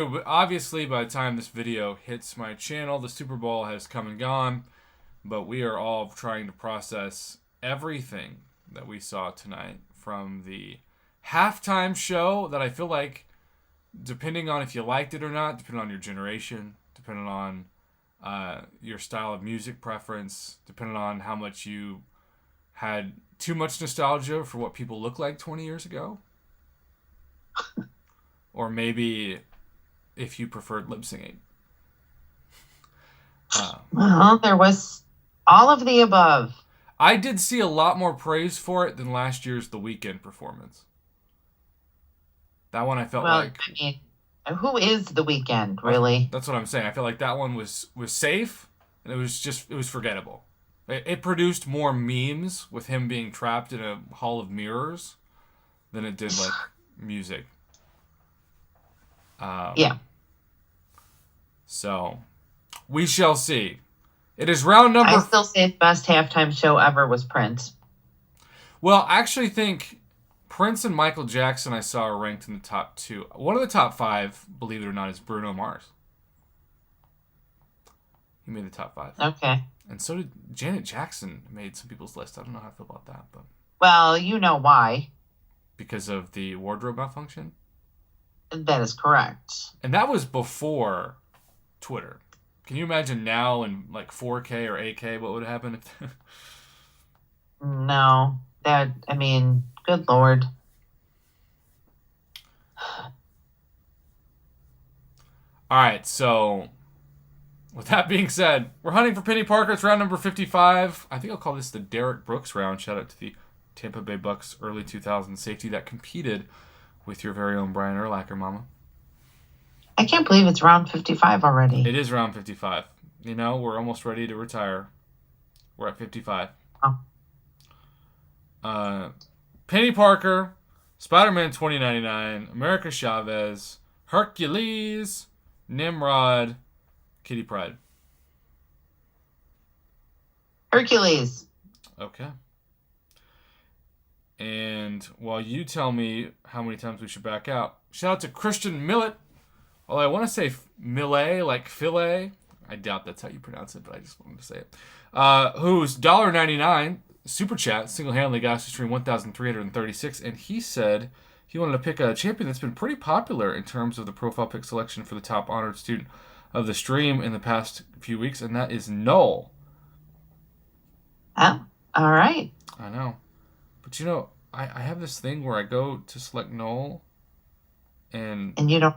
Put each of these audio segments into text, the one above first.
Obviously, by the time this video hits my channel, the Super Bowl has come and gone, but we are all trying to process everything that we saw tonight from the halftime show that I feel like, depending on if you liked it or not, depending on your generation, depending on your style of music preference, depending on how much you had too much nostalgia for what people looked like 20 years ago, or maybe if you preferred lip singing. Well, there was all of the above. I did see a lot more praise for it than last year's The Weeknd performance. That one I felt Well, like, I mean, who is The Weeknd, really? that's what I'm saying. I feel like that one was safe, and it was forgettable. It produced more memes with him being trapped in a hall of mirrors than it did like music. Yeah. So we shall see. It is round number. I still say the best halftime show ever was Prince. Well, I actually think Prince and Michael Jackson I saw are ranked in the top 2. One of the top 5, believe it or not, is Bruno Mars. He made the top 5. Okay. And so did Janet Jackson. Made some people's list. I don't know how I feel about that, but Well, you know why. because of the wardrobe malfunction, That is correct. and that was before Twitter. Can you imagine now in like 4K or 8K what would happen if? No. I mean, good Lord. All right, so with that being said, we're hunting for Penny Parker. It's round number 55. I think I'll call this the Derek Brooks round. Shout out to the Tampa Bay Bucks early 2000 safety that competed with your very own Brian Urlacher, Mama. I can't believe it's round 55 already. It is round 55. You know, we're almost ready to retire. We're at 55. Oh. Penny Parker, Spider-Man 2099, America Chavez, Hercules, Nimrod, Kitty Pryde. Hercules. Okay. And while you tell me how many times we should back out, shout out to Christian Millet. Well, I want to say Millet, like filet. I doubt that's how you pronounce it, but I just wanted to say it. Who's $1.99 super chat single-handedly got us to stream 1,336, and he said he wanted to pick a champion that's been pretty popular in terms of the profile pick selection for the top honored student of the stream in the past few weeks, and that is Null. Oh, all right. I know. But you know, I have this thing where I go to select Null, and you don't.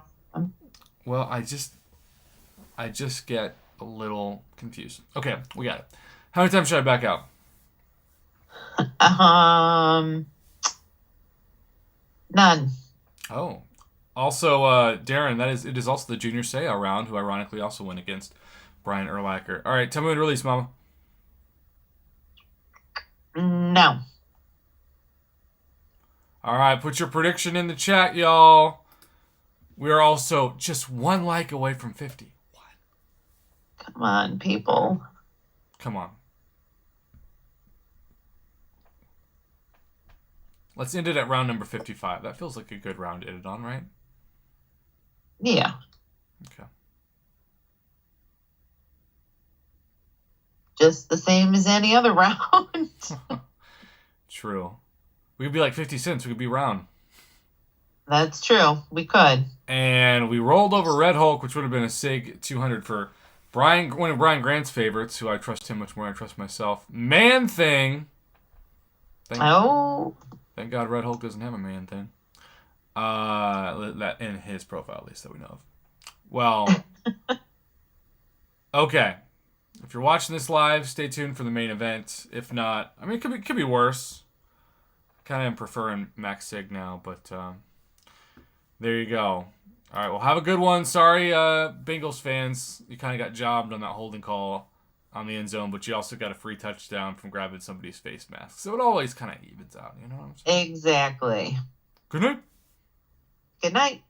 well, I just get a little confused. Okay, we got it. How many times should I back out? None. Oh. Also, Darren, it is also the Junior Seau round, who ironically also went against Brian Urlacher. All right, tell me when to release, Mama. No. All right, put your prediction in the chat, y'all. We are also just one like away from 50. What? Come on, people. Come on. Let's end it at round number 55. That feels like a good round to end it on, right? Yeah. Okay. Just the same as any other round. True. We could be like 50 cents. We could be round. That's true. We could. And we rolled over Red Hulk, which would have been a SIG 200 for one of Brian Grant's favorites, who I trust him much more than I trust myself. Man Thing. Thank God Red Hulk doesn't have a man thing. That in his profile, at least that we know of. Well, okay. If you're watching this live, stay tuned for the main event. If not, I mean, it could be worse. Kind of am preferring Max Sig now, but there you go. All right, well, have a good one. Sorry, Bengals fans, you kind of got jobbed on that holding call on the end zone, but you also got a free touchdown from grabbing somebody's face mask. So it always kind of evens out, you know what I'm saying? Exactly. Good night. Good night.